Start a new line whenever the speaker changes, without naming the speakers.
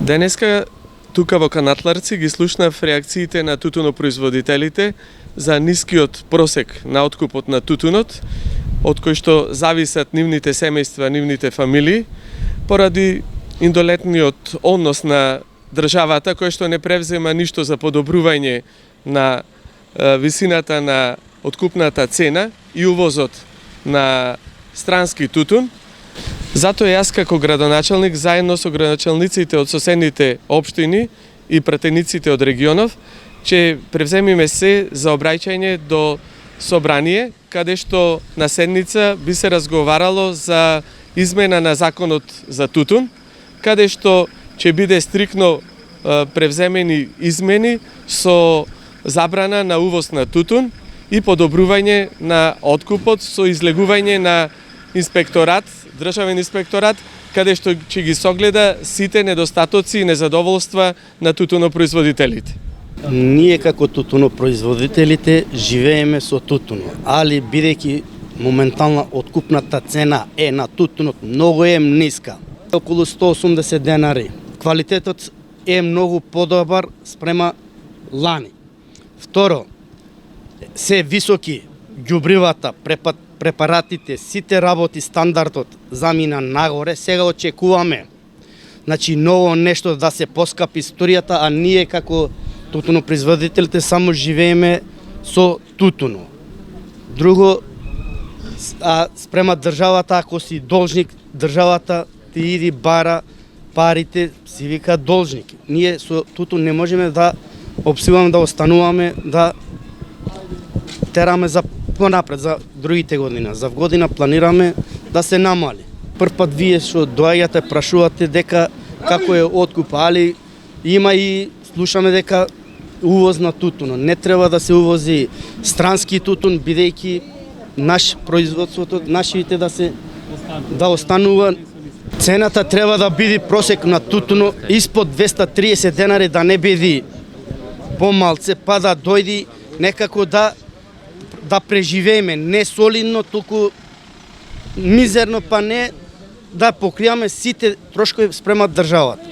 Денеска тука во Канатларци ги слушнав реакциите на тутунопроизводителите за нискиот просек на откупот на тутунот, од кој што зависат нивните семејства, нивните фамилии, поради индолетниот однос на државата кој што не превзема ништо за подобрување на висината на откупната цена и увозот на странски тутун. Затоа јас како градоначалник заедно со градоначалниците од соседните општини и пратениците од регионов ќе превземиме се за обраќање до собрание, каде што на седница би се разговарало за измена на законот за тутун, каде што ќе биде стрикно превземени измени со забрана на увоз на тутун и подобрување на откупот со излегување на инспекторат, државен инспекторат, каде што ќе ги согледа сите недостатоци и незадоволства на тутунопроизводителите.
Ние како тутунопроизводителите живееме со тутуно, али бидејќи моментална откупната цена на тутунот многу ниска, околу 180 денари. Квалитетот е многу подобар спрема лани. Второ, се високи ѓубривата, препаратите, сите работи, стандардот замина нагоре. Сега очекуваме ново нешто да се поскапи историјата, а ние како тутунопроизводителите само живееме со тутуно. Друго, спрема државата, ако си должник, државата ти иди бара парите, си вика должник. Ние со тутун не можеме да обсиваме, да остануваме, да тераме за понапред, за другите година. За година планираме да се намали. Првпат вие што доаѓате, прашувате дека како е откуп, али има и слушаме дека увоз на тутун. Не треба да се увози странски тутун, бидејќи наш производството, нашите да останува. Цената треба да биде просек на тутуно испод 230 денари, да не биде помалце, па да дојди некако да преживееме, не солидно, туку мизерно, па не да покријаме сите трошкови спрема државата.